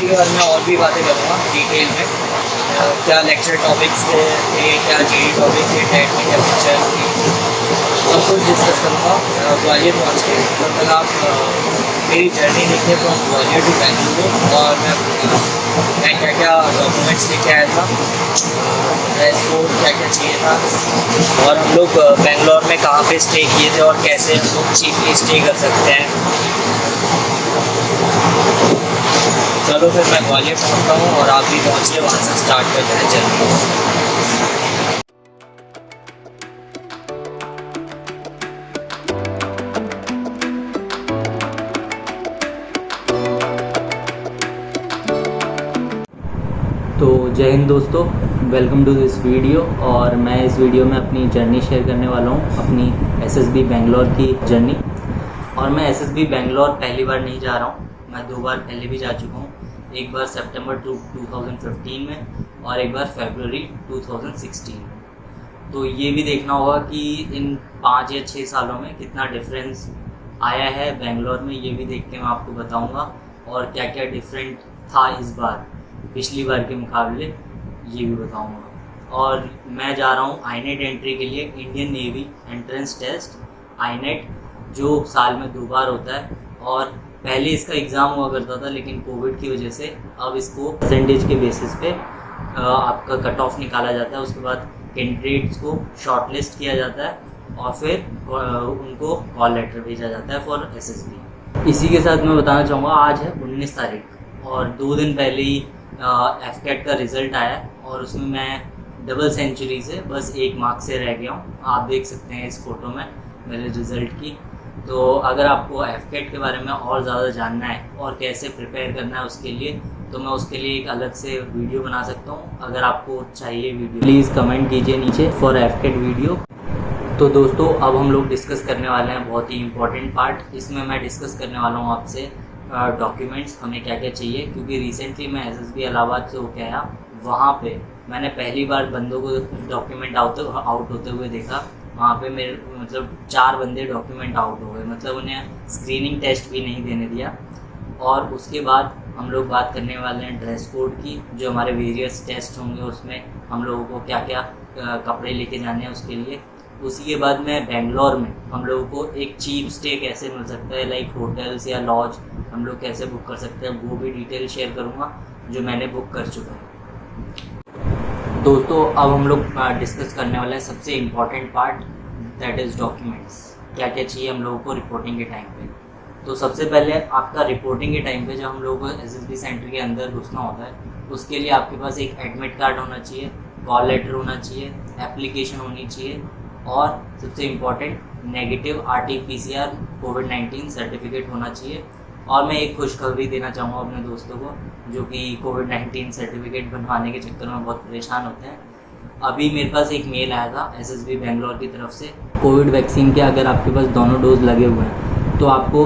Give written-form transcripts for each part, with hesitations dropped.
के बारे में और भी बातें करूँगा डिटेल में। क्या लेक्चर टॉपिक्स थे, क्या जीडी टॉपिक थे, टेट में क्या पिक्चर्स थी, सब कुछ डिस्कस करूँगा। ग्वालियर पहुँच के तब तक आप मेरी जर्नी देखिए फ्रॉम ग्वालियर टू बेंगलुरु, और मैं क्या क्या डॉक्यूमेंट्स लेके आया था, ड्रेस कोड क्या क्या चाहिए था, और हम लोग बेंगलोर में कहाँ पे स्टे किए थे और कैसे हम लोग चीपली स्टे कर सकते हैं। चलो फिर मैं ग्वालियर पहुँचता हूँ और आप भी पहुँचिए, वहाँ से स्टार्ट करते हैं जर्नी। तो जय हिंद दोस्तों, वेलकम टू दिस वीडियो। और मैं इस वीडियो में अपनी जर्नी शेयर करने वाला हूँ, अपनी एसएसबी बेंगलोर की जर्नी। और मैं एसएसबी बेंगलोर पहली बार नहीं जा रहा हूँ, मैं 2 बार पहले भी जा चुका हूँ। एक बार सितंबर 2015 में और एक बार फरवरी 2016 में। तो ये भी देखना होगा कि इन 5 या 6 सालों में कितना डिफरेंस आया है बेंगलोर में, ये भी देख के मैं आपको बताऊँगा। और क्या क्या डिफरेंट था इस बार पिछली बार के मुकाबले, ये भी बताऊंगा। और मैं जा रहा हूँ आईनेट एंट्री के लिए, इंडियन नेवी एंट्रेंस टेस्ट आईनेट, जो साल में 2 बार होता है। और पहले इसका एग्ज़ाम हुआ करता था, लेकिन कोविड की वजह से अब इसको परसेंटेज के बेसिस पे आपका कट ऑफ निकाला जाता है। उसके बाद कैंडिडेट्स को शॉर्टलिस्ट किया जाता है और फिर उनको कॉल लेटर भेजा जाता है फॉर एसएसबी। इसी के साथ मैं बताना चाहूँगा, आज है 19 तारीख और 2 दिन पहले ही एफकेट का रिज़ल्ट आया और उसमें मैं डबल सेंचुरी से बस 1 मार्क से रह गया हूँ। आप देख सकते हैं इस फोटो में मेरे रिज़ल्ट की। तो अगर आपको एफकेट के बारे में और ज़्यादा जानना है और कैसे प्रिपेयर करना है उसके लिए, तो मैं उसके लिए एक अलग से वीडियो बना सकता हूँ। अगर आपको चाहिए वीडियो, प्लीज़ कमेंट कीजिए नीचे फॉर एफकेट वीडियो। तो दोस्तों, अब हम लोग डिस्कस करने वाले हैं बहुत ही इम्पोर्टेंट पार्ट। इसमें मैं डिस्कस करने वाला हूँ आपसे डॉक्यूमेंट्स हमें क्या क्या चाहिए, क्योंकि रिसेंटली मैं एसएसबी इलाहाबाद से होके आया। वहाँ पे मैंने पहली बार बंदों को डॉक्यूमेंट आउट होते हुए देखा। वहाँ पे मेरे 4 बंदे डॉक्यूमेंट आउट हो गए, मतलब उन्हें स्क्रीनिंग टेस्ट भी नहीं देने दिया। और उसके बाद हम लोग बात करने वाले हैं ड्रेस कोड की, जो हमारे वेरियस टेस्ट होंगे उसमें हम लोगों को क्या क्या कपड़े लेके जाने हैं उसके लिए। उसी के बाद में बेंगलोर में हम लोगों को एक चीप स्टे कैसे मिल सकता है, लाइक होटल्स या लॉज हम लोग कैसे बुक कर सकते हैं, वो भी डिटेल शेयर करूँगा जो मैंने बुक कर चुका है। दोस्तों, अब हम लोग डिस्कस करने वाले हैं सबसे important part, that is documents. क्या क्या चाहिए हम लोगों को रिपोर्टिंग के टाइम पे। तो सबसे पहले आपका रिपोर्टिंग के टाइम पे जब हम लोगों को एसएसबी सेंटर के अंदर घुसना होता है, उसके लिए आपके पास एक एडमिट कार्ड होना चाहिए, कॉल लेटर होना चाहिए, एप्लीकेशन होनी चाहिए, और सबसे इम्पॉर्टेंट नेगेटिव RT-PCR कोविड-19 सर्टिफिकेट होना चाहिए। और मैं एक खुशखबरी देना चाहूँगा अपने दोस्तों को जो कि कोविड-19 सर्टिफिकेट बनवाने के चक्कर में बहुत परेशान होते हैं। अभी मेरे पास एक मेल आया था एसएसबी बेंगलोर की तरफ से, कोविड वैक्सीन के अगर आपके पास दोनों डोज लगे हुए हैं तो आपको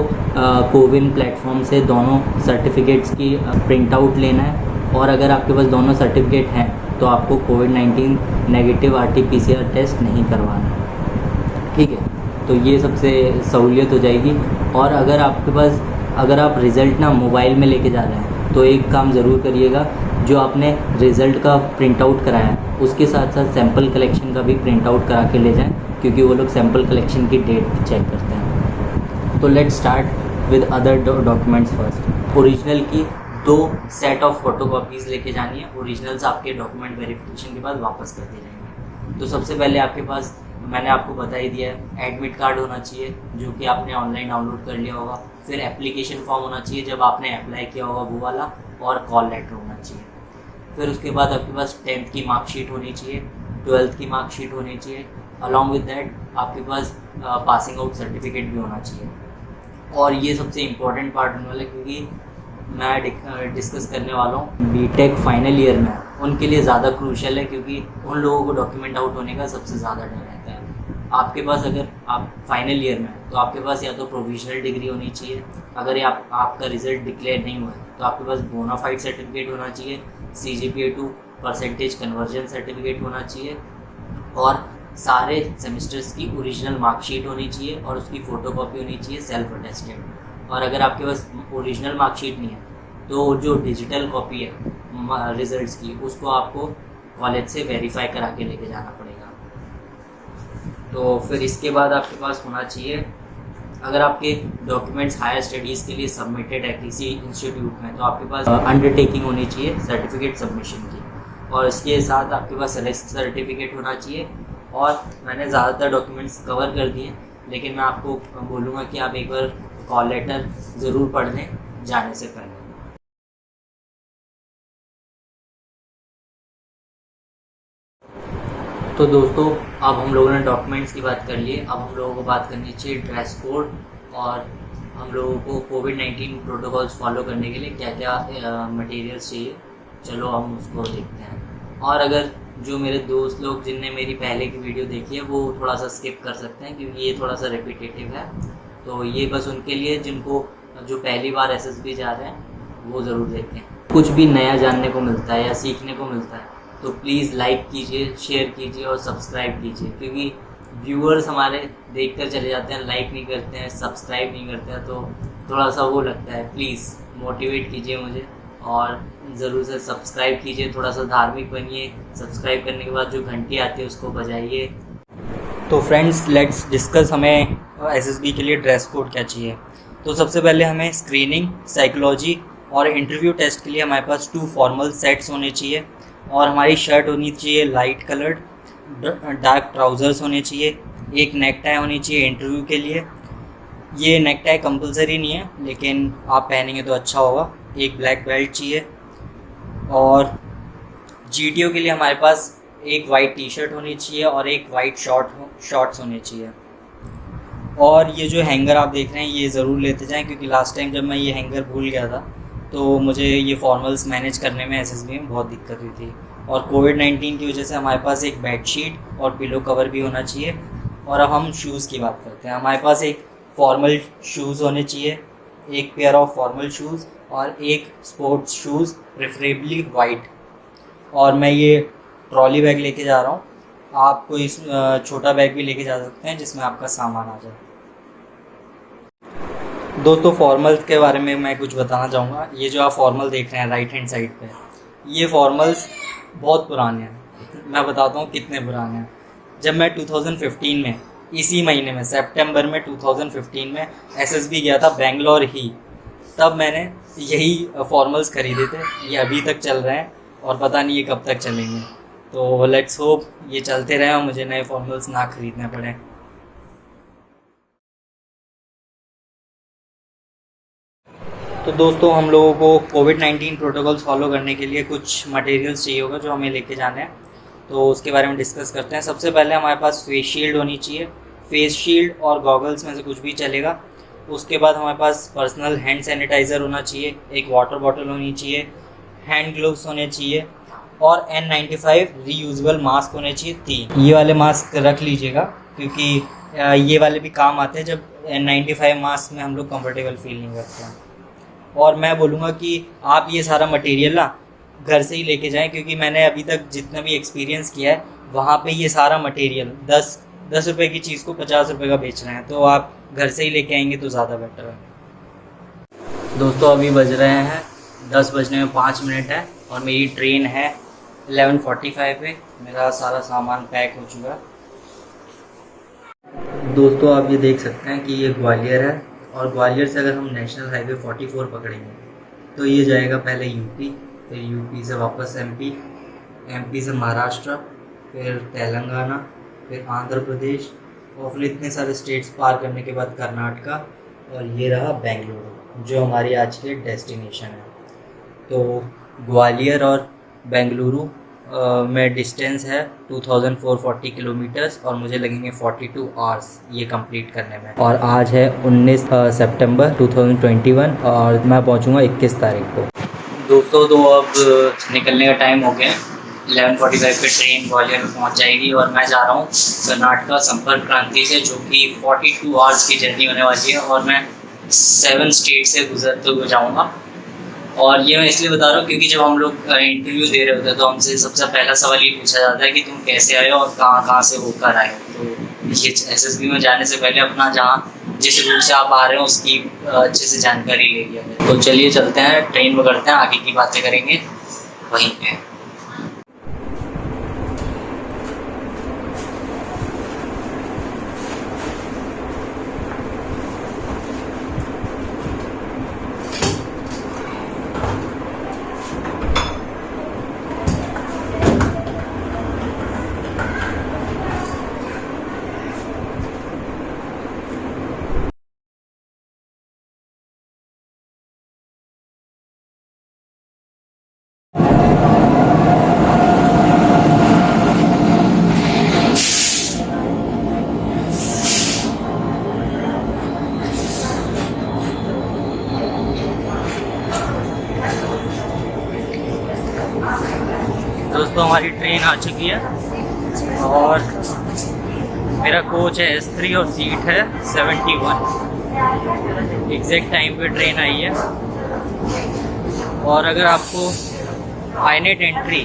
कोविन प्लेटफॉर्म से दोनों सर्टिफिकेट्स की प्रिंट आउट लेना है। और अगर आपके पास दोनों सर्टिफिकेट हैं तो आपको कोविड-19 नेगेटिव RT-PCR टेस्ट नहीं करवाना है, ठीक है। तो ये सबसे सहूलियत हो जाएगी। और अगर आप रिज़ल्ट ना मोबाइल में लेके जा रहे हैं तो एक काम ज़रूर करिएगा, जो आपने रिज़ल्ट का प्रिंट आउट कराया है उसके साथ साथ सैम्पल कलेक्शन का भी प्रिंट आउट करा के ले जाएं, क्योंकि वो लोग सैम्पल कलेक्शन की डेट चेक करते हैं। तो let's start with other documents first. Original की 2 सेट ऑफ फोटोकॉपीज़ लेके जानी है। ओरिजिनल्स आपके डॉक्यूमेंट वेरिफिकेशन के बाद वापस कर दिए जाएंगे। तो सबसे पहले आपके पास, मैंने आपको बता ही दिया है, एडमिट कार्ड होना चाहिए जो कि आपने ऑनलाइन डाउनलोड कर लिया होगा। फिर एप्लीकेशन फॉर्म होना चाहिए जब आपने अप्लाई किया होगा वो वाला, और कॉल लेटर होना चाहिए। फिर उसके बाद आपके पास 10th की मार्कशीट होनी चाहिए, 12th की मार्कशीट होनी चाहिए। अलॉन्ग विद दैट आपके पास पासिंग आउट सर्टिफिकेट भी होना चाहिए। और ये सबसे इम्पोर्टेंट पार्ट होने वाला है, क्योंकि मैं डिस्कस करने वाला हूँ बीटेक फाइनल ईयर में, उनके लिए ज़्यादा क्रूशियल है, क्योंकि उन लोगों को डॉक्यूमेंट आउट होने का सबसे ज़्यादा डर रहता है। आपके पास, अगर आप फाइनल ईयर में हैं तो आपके पास या तो प्रोविजनल डिग्री होनी चाहिए, अगर आपका रिजल्ट डिक्लेयर नहीं हुआ है तो आपके पास बोनाफाइड सर्टिफिकेट होना चाहिए, CGPA 2 परसेंटेज कन्वर्जन सर्टिफिकेट होना चाहिए, और सारे सेमेस्टर्स की ओरिजिनल मार्कशीट होनी चाहिए और उसकी फ़ोटोकॉपी होनी चाहिए सेल्फ अटेस्टेड। और अगर आपके पास ओरिजिनल मार्कशीट नहीं है तो जो डिजिटल कॉपी है रिजल्ट्स की, उसको आपको कॉलेज से वेरीफाई करा के लेके जाना पड़ेगा। तो फिर इसके बाद आपके पास होना चाहिए, अगर आपके डॉक्यूमेंट्स हायर स्टडीज़ के लिए सबमिटेड है किसी इंस्टीट्यूट में, तो आपके पास अंडरटेकिंग होनी चाहिए सर्टिफिकेट सबमिशन की, और इसके साथ आपके पास सेलेक्ट सर्टिफिकेट होना चाहिए। और मैंने ज़्यादातर डॉक्यूमेंट्स कवर कर दिए, लेकिन मैं आपको बोलूँगा कि आप एक बार कॉल लेटर ज़रूर पढ़ लें जाने से पहले। तो दोस्तों, अब हम लोगों ने डॉक्यूमेंट्स की बात कर ली, अब हम लोगों को बात करनी चाहिए ड्रेस कोड और हम लोगों को कोविड-19 प्रोटोकॉल्स फॉलो करने के लिए क्या क्या मटेरियल्स चाहिए। चलो हम उसको देखते हैं। और अगर जो मेरे दोस्त लोग जिनने मेरी पहले की वीडियो देखी है वो थोड़ा सा स्किप कर सकते हैं, क्योंकि ये थोड़ा सा रिपीटेटिव है। तो ये बस उनके लिए जिनको जो पहली बार एसएसबी जा रहे हैं वो ज़रूर देखें। कुछ भी नया जानने को मिलता है या सीखने को मिलता है तो प्लीज़ लाइक कीजिए, शेयर कीजिए और सब्सक्राइब कीजिए, क्योंकि व्यूअर्स हमारे देखकर चले जाते हैं, लाइक नहीं करते हैं, सब्सक्राइब नहीं करते हैं, तो थोड़ा सा वो लगता है। प्लीज़ मोटिवेट कीजिए मुझे और ज़रूर से सब्सक्राइब कीजिए, थोड़ा सा धार्मिक बनिए। सब्सक्राइब करने के बाद जो घंटी आती है उसको बजाइए। तो फ्रेंड्स, लेट्स डिस्कस हमें एसएसबी के लिए ड्रेस कोड क्या चाहिए। तो सबसे पहले हमें स्क्रीनिंग, साइकोलॉजी और इंटरव्यू टेस्ट के लिए हमारे पास 2 फॉर्मल सेट्स होने चाहिए, और हमारी शर्ट होनी चाहिए लाइट कलर्ड, डार्क ट्राउज़र्स होने चाहिए, एक नेक टाई होनी चाहिए इंटरव्यू के लिए। ये नेक टाई कंपलसरी नहीं है, लेकिन आप पहनेंगे तो अच्छा होगा। एक ब्लैक बेल्ट चाहिए, और जीटीओ के लिए हमारे पास एक वाइट टी शर्ट होनी चाहिए और एक वाइट शॉर्ट्स होने चाहिए। और ये जो हैंगर आप देख रहे हैं ये ज़रूर लेते जाएं, क्योंकि लास्ट टाइम जब मैं ये हैंगर भूल गया था तो मुझे ये फॉर्मल्स मैनेज करने में एसएसबी में बहुत दिक्कत हुई थी। और कोविड-19 की वजह से हमारे पास एक बेडशीट और पिलो कवर भी होना चाहिए। और अब हम शूज़ की बात करते हैं। हमारे पास एक फॉर्मल शूज़ होने चाहिए, एक पेयर ऑफ फॉर्मल शूज़ और एक स्पोर्ट्स शूज़, प्रेफरेबली वाइट। और मैं ये ट्रॉली बैग लेके जा रहा हूँ, आप कोई छोटा बैग भी लेके जा सकते हैं जिसमें आपका सामान आ जाए। दोस्तों, फॉर्मल्स के बारे में मैं कुछ बताना चाहूँगा। ये जो आप फॉर्मल देख रहे हैं राइट हैंड साइड पे, ये फॉर्मल्स बहुत पुराने हैं। मैं बताता हूँ कितने पुराने हैं। जब मैं 2015 में, इसी महीने में सितंबर में 2015 में एसएसबी गया था बेंगलोर ही, तब मैंने यही फॉर्मल्स खरीदे थे। ये अभी तक चल रहे हैं और पता नहीं ये कब तक चलेंगे। तो लेट्स होप ये चलते रहें और मुझे नए फॉर्मल्स ना खरीदने पड़े। तो दोस्तों, हम लोगों को कोविड-19 प्रोटोकॉल्स फॉलो करने के लिए कुछ मटेरियल्स चाहिए होगा जो हमें लेके जाने हैं, तो उसके बारे में डिस्कस करते हैं। सबसे पहले हमारे पास फेस शील्ड होनी चाहिए। फेस शील्ड और गॉगल्स में से कुछ भी चलेगा। उसके बाद हमारे पास पर्सनल हैंड सैनिटाइज़र होना चाहिए, एक वाटर बॉटल होनी चाहिए, हैंड ग्लव्स होने चाहिए और N95 रीयूजेबल मास्क होने चाहिए 3। ये वाले मास्क रख लीजिएगा, क्योंकि ये वाले भी काम आते हैं जब N95 मास्क में हम लोग कंफर्टेबल फील नहीं करते हैं। और मैं बोलूँगा कि आप ये सारा मटेरियल ना घर से ही लेके जाएं, क्योंकि मैंने अभी तक जितना भी एक्सपीरियंस किया है वहाँ पे ये सारा मटेरियल 10 रुपये की चीज़ को 50 रुपये का बेच रहे हैं, तो आप घर से ही लेके आएंगे तो ज़्यादा बेटर है। दोस्तों, अभी बज रहे हैं 10 बजने में 5 मिनट है और मेरी ट्रेन है 11:45 पे। मेरा सारा सामान पैक हो चुका है। दोस्तों, आप ये देख सकते हैं कि ये ग्वालियर है, और ग्वालियर से अगर हम नेशनल हाईवे 44 पकड़ेंगे तो ये जाएगा पहले यूपी, फिर यूपी से वापस एमपी, एमपी से महाराष्ट्र, फिर तेलंगाना, फिर आंध्र प्रदेश, और फिर इतने सारे स्टेट्स पार करने के बाद कर्नाटका, और ये रहा बेंगलुरु जो हमारी आज की डेस्टिनेशन है। तो ग्वालियर और बेंगलुरु में डिस्टेंस है 2440 किलोमीटर्स और मुझे लगेंगे 42 आवर्स ये कंप्लीट करने में। और आज है 19 सितंबर 2021 और मैं पहुंचूंगा 21 तारीख को। दोस्तों, तो अब निकलने का टाइम हो गया है। 11:45 पे ट्रेन ग्वालियर में पहुंच जाएगी और मैं जा रहा हूँ कर्नाटका संपर्क क्रांति से, जो कि 42 आवर्स की जर्नी होने वाली है और मैं 7 स्टेट से गुजरते हुए जाऊँगा। और ये मैं इसलिए बता रहा हूँ क्योंकि जब हम लोग इंटरव्यू दे रहे होते हैं तो हमसे सबसे पहला सवाल ये पूछा जाता है कि तुम कैसे आए हो और कहाँ से होकर आए हो। तो ये एसएसबी में जाने से पहले अपना जहाँ जिस रूट से आप आ रहे हो उसकी अच्छे से जानकारी ले लिया जाए। तो चलिए चलते हैं, ट्रेन पकड़ते हैं, आगे की बातें करेंगे वहीं पे। दोस्तों हमारी ट्रेन आ चुकी है और मेरा कोच है S3 और सीट है 71। एग्जैक्ट टाइम पे ट्रेन आई है। और अगर आपको आईनेट एंट्री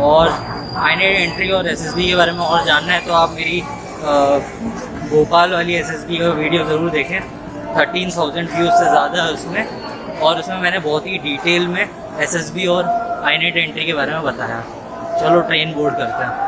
और SSB के बारे में और जानना है तो आप मेरी भोपाल वाली SSB का वीडियो ज़रूर देखें। 13,000 व्यूज़ से ज़्यादा है उसमें, और उसमें मैंने बहुत ही डिटेल में SSB और आईनेट एंट्री के बारे में बताया। चलो ट्रेन बोर्ड करते हैं।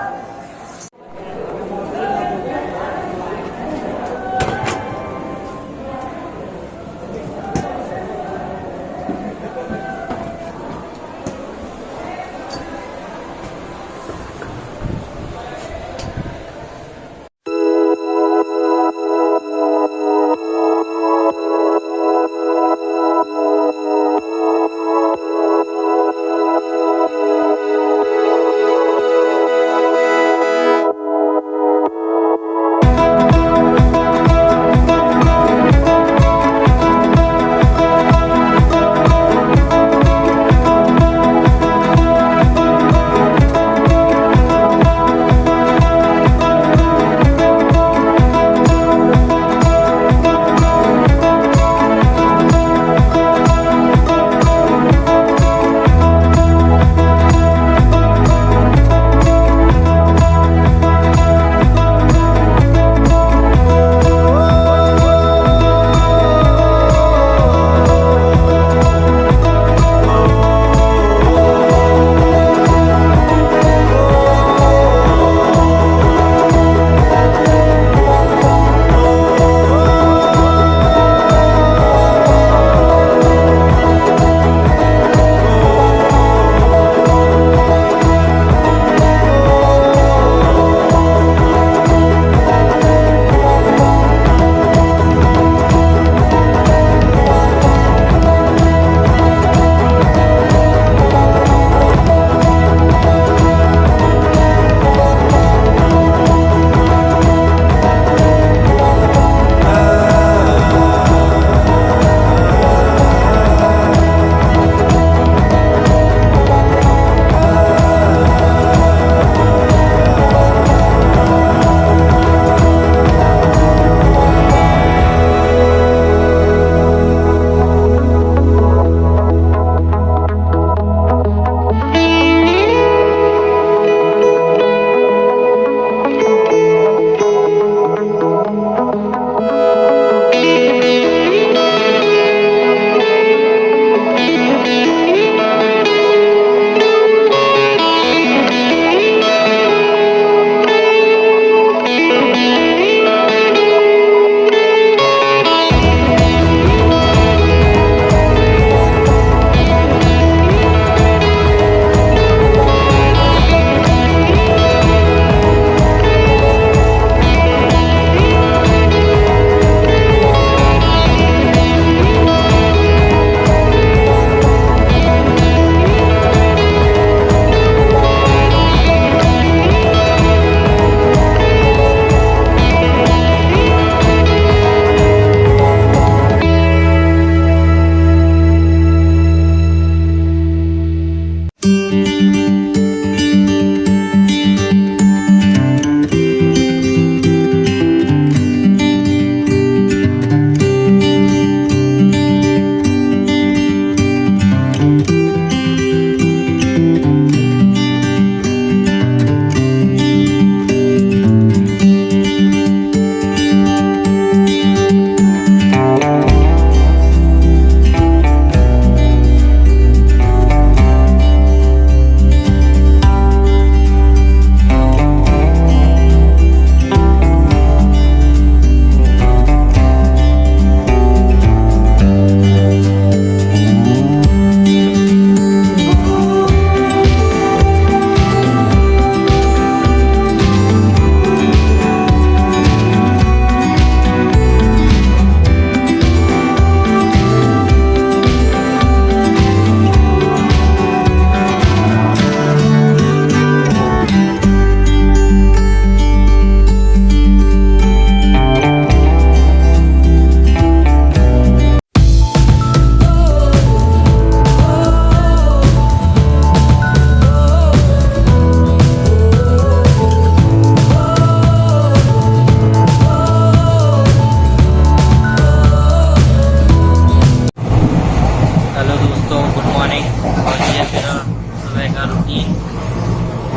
रहेगा रूटीन।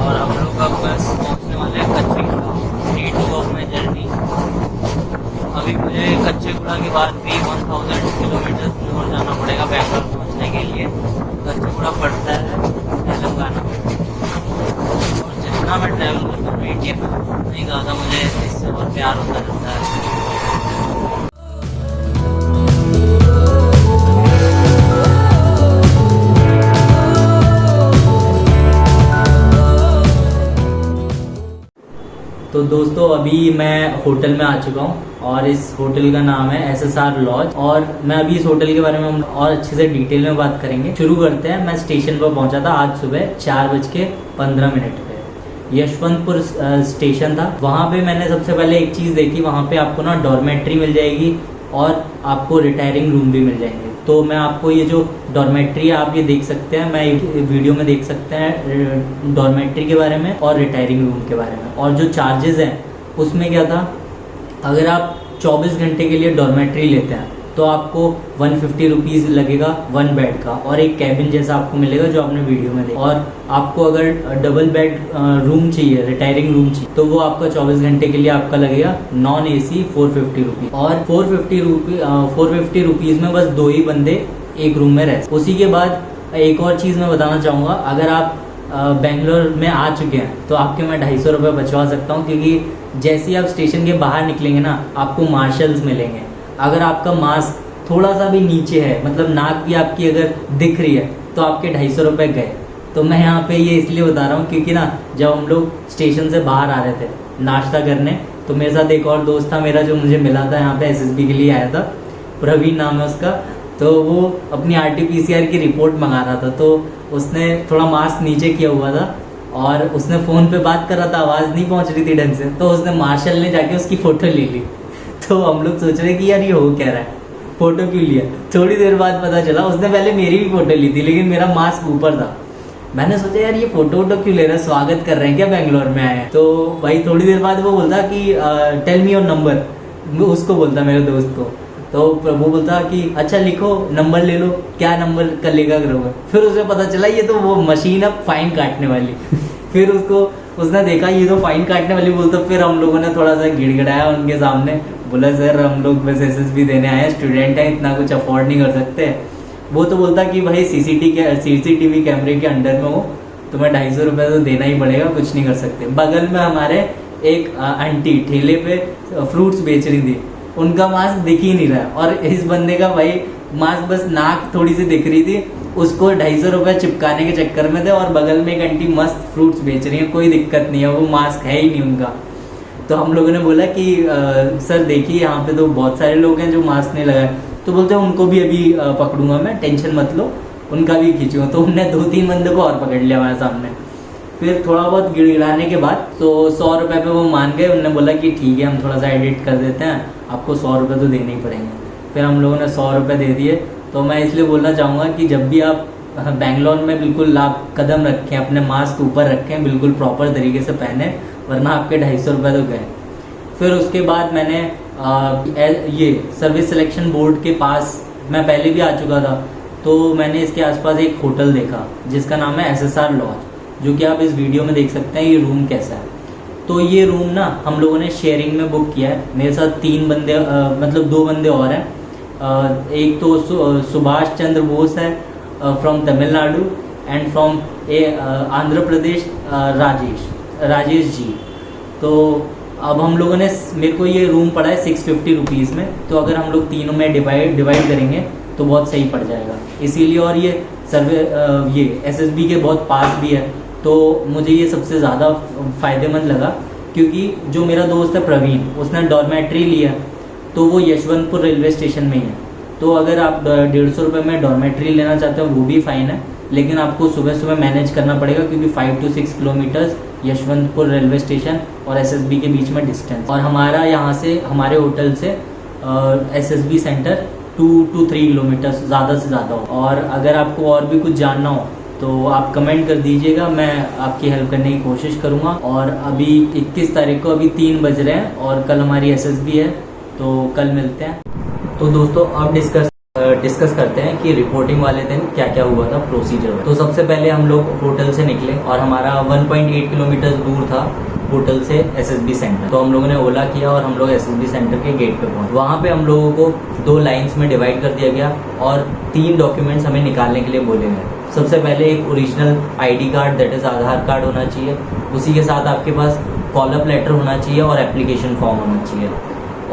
और हम लोग अब बस पहुँचने वाले हैं कच्चे गुड़ा, डे 2 ऑफ माई जर्नी। अभी मुझे कच्चे गुड़ा के बाद भी 1000 किलोमीटर दूर जाना पड़ेगा बैंगलोर पहुँचने के लिए। कच्चे गुड़ा पड़ता है तेलंगाना में, और जितना मैं ट्रैवल करता हूँ इंडिया में उतनी ज़्यादा मुझे इससे और प्यार होता रहता है। तो दोस्तों अभी मैं होटल में आ चुका हूँ और इस होटल का नाम है SSR लॉज। और मैं अभी इस होटल के बारे में हम और अच्छे से डिटेल में बात करेंगे। शुरू करते हैं। मैं स्टेशन पर पहुँचा था आज सुबह 4:15 पे। यशवंतपुर स्टेशन था। वहाँ पे मैंने सबसे पहले एक चीज़ देखी, वहाँ पे आपको ना डॉर्मेट्री मिल जाएगी और आपको रिटायरिंग रूम भी मिल जाएंगे। तो मैं आपको ये जो डॉर्मेट्री है आप ये देख सकते हैं, मैं वीडियो में देख सकते हैं डॉर्मेट्री के बारे में और रिटायरिंग रूम के बारे में। और जो चार्जेस हैं उसमें क्या था, अगर आप 24 घंटे के लिए डॉर्मेट्री लेते हैं तो आपको 150 रुपीज़ लगेगा 1 बेड का, और एक कैबिन जैसा आपको मिलेगा जो आपने वीडियो में देखा। और आपको अगर डबल बेड रूम चाहिए, रिटायरिंग रूम चाहिए, तो वो आपका 24 घंटे के लिए आपका लगेगा नॉन AC 450 रुपीज़। और 450 रुपीज़ में बस 2 ही बंदे एक रूम में रह। उसी के बाद एक और चीज़ मैं बताना चाहूँगा, अगर आप बेंगलोर में आ चुके हैं तो आपके मैं 250 रुपये बचवा सकता हूँ, क्योंकि जैसे ही आप स्टेशन के बाहर निकलेंगे ना आपको मार्शल्स मिलेंगे। अगर आपका मास्क थोड़ा सा भी नीचे है, मतलब नाक भी आपकी अगर दिख रही है, तो आपके 250 रुपये गए। तो मैं यहाँ पे ये इसलिए बता रहा हूँ क्योंकि ना जब हम लोग स्टेशन से बाहर आ रहे थे नाश्ता करने, तो मेरे साथ एक और दोस्त था मेरा जो मुझे मिला था यहाँ पे, SSB के लिए आया था, प्रवीण नाम है उसका। तो वो अपनी RT-PCR की रिपोर्ट मंगा रहा था, तो उसने थोड़ा मास्क नीचे किया हुआ था और उसने फ़ोन पे बात कर रहा था, आवाज़ नहीं पहुँच रही थी ढंग से, तो उसने मार्शल ने जाके उसकी फ़ोटो ले ली। तो हम लोग सोच रहे कि यार ये हो क्या रहा है, फ़ोटो क्यों लिया। थोड़ी देर बाद पता चला उसने पहले मेरी भी फ़ोटो ली थी, लेकिन मेरा मास्क ऊपर था। मैंने सोचा यार ये फ़ोटो क्यों ले रहे हैं, स्वागत कर रहे हैं क्या बेंगलोर में आए हैं। तो भाई थोड़ी देर बाद वो बोलता कि टेल मी योर नंबर, उसको बोलता मेरे दोस्त को। तो वो बोलता कि अच्छा लिखो, नंबर ले लो, क्या नंबर का लेगा करोगे। फिर उसे पता चला ये तो वो मशीन है फाइन काटने वाली। फिर उसने देखा ये तो फाइन काटने वाली बोलता। फिर हम लोगों ने थोड़ा सा गिड़गिड़ाया उनके सामने, बोला सर हम लोग बस SSB देने आए हैं, स्टूडेंट हैं, इतना कुछ अफोर्ड नहीं कर सकते। वो तो बोलता कि भाई CCTV कैमरे के अंडर में हो, तुम्हें 250 रुपये तो देना ही पड़ेगा, कुछ नहीं कर सकते। बगल में हमारे एक आंटी ठेले पे फ्रूट्स बेच रही थी, उनका मास्क दिख ही नहीं रहा, और इस बंदे का भाई मास्क बस नाक थोड़ी सी दिख रही थी, उसको 250 रुपये चिपकाने के चक्कर में थे। और बगल में एक आंटी मस्त फ्रूट्स बेच रही है, कोई दिक्कत नहीं है, वो मास्क है ही नहीं उनका। तो हम लोगों ने बोला कि सर देखिए यहाँ पे तो बहुत सारे लोग हैं जो मास्क नहीं लगाए। तो बोलते हैं उनको भी अभी पकड़ूंगा मैं, टेंशन मत लो, उनका भी खींचूंगा। तो उनने 2-3 बंदे को और पकड़ लिया हमारे सामने। फिर थोड़ा बहुत गिड़गिड़ाने के बाद तो 100 रुपये पे वो मान गए। उन्होंने बोला कि ठीक है हम थोड़ा सा एडिट कर देते हैं, आपको 100 रुपये तो देने ही पड़ेंगे। फिर हम लोगों ने 100 रुपये दे दिए। तो मैं इसलिए बोलना चाहूँगा कि जब भी आप बेंगलोर में बिल्कुल आप कदम रखें, अपने मास्क ऊपर रखें, बिल्कुल प्रॉपर तरीके से पहने, वरना आपके 250 रुपये तो गए। फिर उसके बाद मैंने ये सर्विस सिलेक्शन बोर्ड के पास मैं पहले भी आ चुका था, तो मैंने इसके आसपास एक होटल देखा जिसका नाम है SSR लॉज, जो कि आप इस वीडियो में देख सकते हैं ये रूम कैसा है। तो ये रूम ना हम लोगों ने शेयरिंग में बुक किया है। मेरे साथ 3 बंदे मतलब 2 बंदे और हैं। एक तो सुभाष चंद्र बोस है from Tamil Nadu, and from Andhra Pradesh Rajesh ji. तो अब हम लोगों ने, मेरे को ये रूम पड़ा है 650 रुपीज़ में। तो अगर हम लोग तीनों में डिवाइड करेंगे तो बहुत सही पड़ जाएगा। इसीलिए, और ये ये SSB के बहुत पास भी है, तो मुझे ये सबसे ज़्यादा फ़ायदेमंद लगा। क्योंकि जो मेरा दोस्त है प्रवीण, उसने डॉर्मेट्री लिया, तो वो यशवंतपुर रेलवे स्टेशन में ही है। तो अगर आप 150 रुपये में डॉर्मेट्री लेना चाहते हो वो भी फ़ाइन है, लेकिन आपको सुबह सुबह मैनेज करना पड़ेगा, क्योंकि 5 to 6 kilometres Yeshwantpur railway station और SSB के बीच में डिस्टेंस। और हमारा यहाँ से, हमारे होटल से SSB सेंटर 2 to 3 किलोमीटर्स ज़्यादा से ज़्यादा हो। और अगर आपको और भी कुछ जानना हो तो आप कमेंट कर दीजिएगा, मैं आपकी हेल्प करने की कोशिश करूँगा। और अभी 21 तारीख को अभी 3 बज रहे हैं और कल हमारी SSB है, तो कल मिलते हैं। तो दोस्तों अब डिस्कस डिस्कस करते हैं कि रिपोर्टिंग वाले दिन क्या क्या हुआ था प्रोसीजर में। तो सबसे पहले हम लोग होटल से निकले और हमारा 1.8 किलोमीटर दूर था होटल से एसएसबी सेंटर। तो हम लोगों ने ओला किया और हम लोग एसएसबी सेंटर के गेट पे पहुंचे। वहाँ पे हम लोगों को 2 लाइंस में डिवाइड कर दिया गया और 3 डॉक्यूमेंट्स हमें निकालने के लिए बोले गए। सबसे पहले एक original ID card that is Aadhaar card होना चाहिए, उसी के साथ आपके पास कॉल अप लेटर होना चाहिए और एप्लीकेशन फॉर्म होना चाहिए।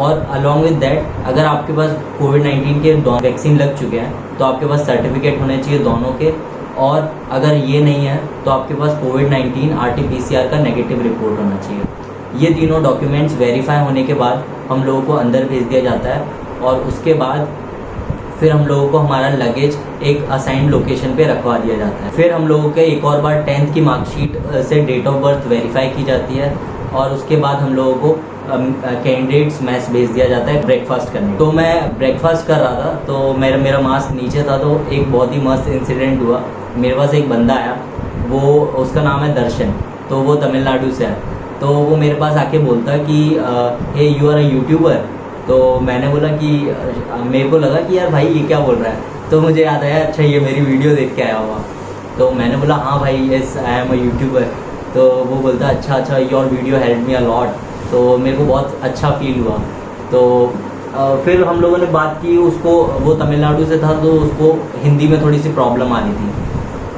और अलॉन्ग विद दैट अगर आपके पास कोविड-19 के वैक्सीन लग चुके हैं तो आपके पास सर्टिफिकेट होने चाहिए दोनों के, और अगर ये नहीं है तो आपके पास कोविड-19 RT-PCR का नेगेटिव रिपोर्ट होना चाहिए। ये तीनों डॉक्यूमेंट्स वेरीफाई होने के बाद हम लोगों को अंदर भेज दिया जाता है और उसके बाद फिर हम लोगों को हमारा लगेज एक असाइंड लोकेशन पे रखवा दिया जाता है। फिर हम लोगों के एक और बार 10th की मार्कशीट से डेट ऑफ बर्थ वेरीफाई की जाती है और उसके बाद हम लोगों को कैंडिडेट्स मैस भेज दिया जाता है ब्रेकफास्ट करने। तो मैं ब्रेकफास्ट कर रहा था तो मेरा मास्क नीचे था, तो एक बहुत ही मस्त इंसिडेंट हुआ। मेरे पास एक बंदा आया, वो उसका नाम है दर्शन, तो वो तमिलनाडु से है। तो वो मेरे पास आके बोलता कि हे यू आर अ यूट्यूबर। तो मैंने बोला कि मेरे को लगा कि यार भाई ये क्या बोल रहा है, तो मुझे याद आया अच्छा ये मेरी वीडियो देख के आया हुआ। तो मैंने बोला हाँ भाई yes I am a YouTuber. तो वो बोलता अच्छा your video help me a lot. तो मेरे को बहुत अच्छा फील हुआ। तो फिर हम लोगों ने बात की, उसको वो तमिलनाडु से था तो उसको हिंदी में थोड़ी सी प्रॉब्लम आ रही थी,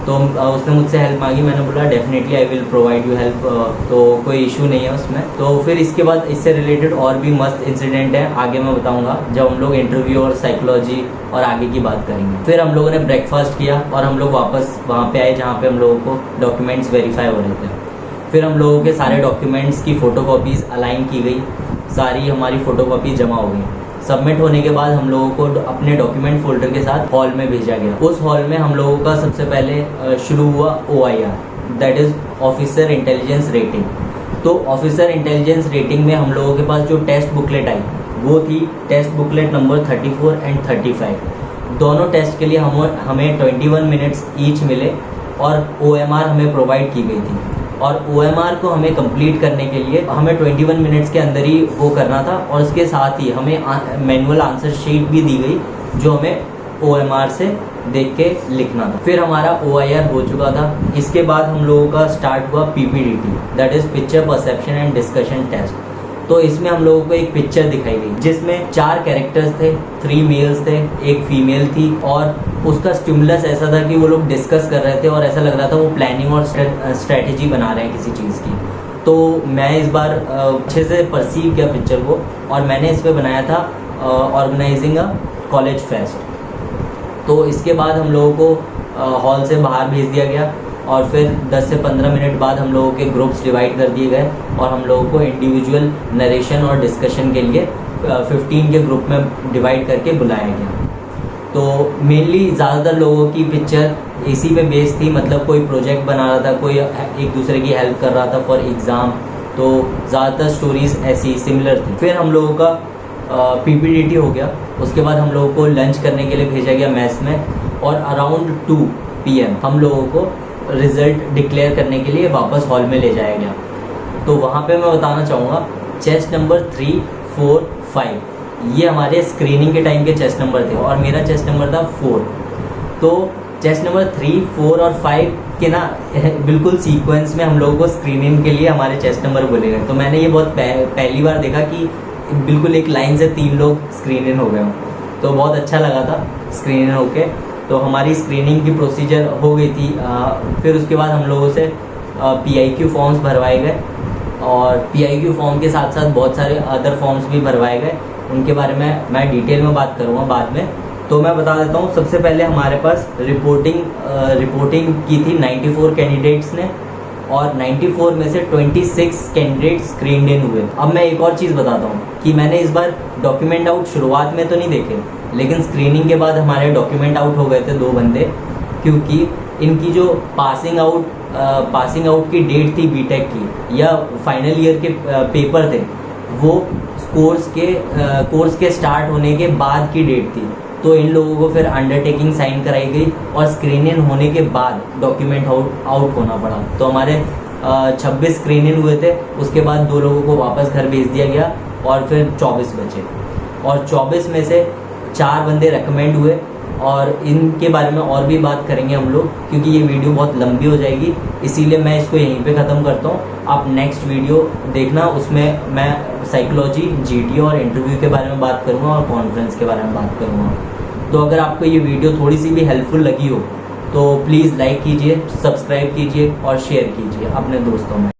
तो उसने मुझसे हेल्प मांगी। मैंने बोला definitely I will provide you help, तो कोई इशू नहीं है उसमें। तो फिर इसके बाद इससे रिलेटेड और भी मस्त इंसिडेंट है, आगे मैं बताऊंगा जब हम लोग इंटरव्यू और साइकोलॉजी और आगे की बात करेंगे। फिर हम लोगों ने ब्रेकफास्ट किया और हम लोग वापस वहाँ पे आए जहाँ पे हम लोगों को डॉक्यूमेंट्स वेरीफाई हो रहे थे। फिर हम लोगों के सारे डॉक्यूमेंट्स की फ़ोटोकॉपीज़ अलाइन की गई, सारी हमारी फ़ोटोकॉपी जमा हो गई। सबमिट होने के बाद हम लोगों को अपने डॉक्यूमेंट फोल्डर के साथ हॉल में भेजा गया। उस हॉल में हम लोगों का सबसे पहले शुरू हुआ OIR, that is officer intelligence rating. तो ऑफिसर इंटेलिजेंस रेटिंग में हम लोगों के पास जो टेस्ट बुकलेट आई वो थी टेस्ट बुकलेट नंबर 34 एंड 35। दोनों टेस्ट के लिए हमें 21 मिनट्स ईच मिले और OMR हमें प्रोवाइड की गई थी। और OMR को हमें कंप्लीट करने के लिए हमें 21 मिनट्स के अंदर ही वो करना था, और उसके साथ ही हमें मैनुअल आंसर शीट भी दी गई जो हमें OMR से देख के लिखना था। फिर हमारा OIR हो चुका था। इसके बाद हम लोगों का स्टार्ट हुआ PPDT, that is picture perception and discussion test. तो इसमें हम लोगों को एक पिक्चर दिखाई गई जिसमें 4 कैरेक्टर्स थे, 3 मेल्स थे, 1 फीमेल थी, और उसका स्टिमुलस ऐसा था कि वो लोग डिस्कस कर रहे थे और ऐसा लग रहा था वो प्लानिंग और स्ट्रेटेजी बना रहे हैं किसी चीज़ की। तो मैं इस बार अच्छे से परसीव किया पिक्चर को और मैंने इस पर बनाया था ऑर्गेनाइजिंग अ कॉलेज फेस्ट। तो इसके बाद हम लोगों को हॉल से बाहर भेज दिया गया और फिर 10 से 15 मिनट बाद हम लोगों के ग्रुप्स डिवाइड कर दिए गए और हम लोगों को इंडिविजुअल नरेशन और डिस्कशन के लिए 15 के ग्रुप में डिवाइड करके बुलाया गया। तो मेनली ज़्यादातर लोगों की पिक्चर इसी पे बेस्ड थी, मतलब कोई प्रोजेक्ट बना रहा था, कोई एक दूसरे की हेल्प कर रहा था फॉर एग्ज़ाम। तो ज़्यादातर स्टोरीज़ ऐसी सिमिलर थी। फिर हम लोगों का PPDT हो गया। उसके बाद हम लोगों को लंच करने के लिए भेजा गया मेस में और अराउंड 2 PM हम लोगों को रिज़ल्ट डिक्लेयर करने के लिए वापस हॉल में ले जाया गया। तो वहाँ पे मैं बताना चाहूँगा चेस्ट नंबर 3, 4, 5 ये हमारे स्क्रीनिंग के टाइम के चेस्ट नंबर थे और मेरा चेस्ट नंबर था 4। तो चेस्ट नंबर 3, 4 और 5 के ना बिल्कुल सीक्वेंस में हम लोगों को स्क्रीनिंग के लिए हमारे चेस्ट नंबर बोले गए। तो मैंने ये बहुत पहली बार देखा कि बिल्कुल एक लाइन से 3 लोग स्क्रीन इन हो गए हों, तो बहुत अच्छा लगा था स्क्रीन इन होके। तो हमारी स्क्रीनिंग की प्रोसीजर हो गई थी। फिर उसके बाद हम लोगों से PIQ फॉर्म्स भरवाए गए और PIQ फॉर्म के साथ साथ बहुत सारे अदर फॉर्म्स भी भरवाए गए। उनके बारे में मैं डिटेल में बात करूँगा बाद में। तो मैं बता देता हूँ, सबसे पहले हमारे पास रिपोर्टिंग की थी 94 कैंडिडेट्स ने और 94 में से 26 कैंडिडेट स्क्रीन्ड इन हुए। अब मैं एक और चीज़ बताता हूँ कि मैंने इस बार डॉक्यूमेंट आउट शुरुआत में तो नहीं देखे, लेकिन स्क्रीनिंग के बाद हमारे डॉक्यूमेंट आउट हो गए थे 2 बंदे, क्योंकि इनकी जो पासिंग आउट की डेट थी बीटेक की या फाइनल ईयर के पेपर थे वो कोर्स के स्टार्ट होने के बाद की डेट थी। तो इन लोगों को फिर अंडरटेकिंग साइन कराई गई और स्क्रीन इन होने के बाद डॉक्यूमेंट आउट होना पड़ा। तो हमारे 26 स्क्रीन इन हुए थे, उसके बाद 2 लोगों को वापस घर भेज दिया गया और फिर 24 बचे और 24 में से 4 बंदे रेकमेंड हुए और इनके बारे में और भी बात करेंगे हम लोग, क्योंकि ये वीडियो बहुत लंबी हो जाएगी, इसीलिए मैं इसको यहीं पे ख़त्म करता हूँ। आप नेक्स्ट वीडियो देखना, उसमें मैं साइकोलॉजी, जीडी और इंटरव्यू के बारे में बात करूँगा और कॉन्फ्रेंस के बारे में बात करूँगा। तो अगर आपको ये वीडियो थोड़ी सी भी हेल्पफुल लगी हो तो प्लीज़ लाइक कीजिए, सब्सक्राइब कीजिए और शेयर कीजिए अपने दोस्तों में।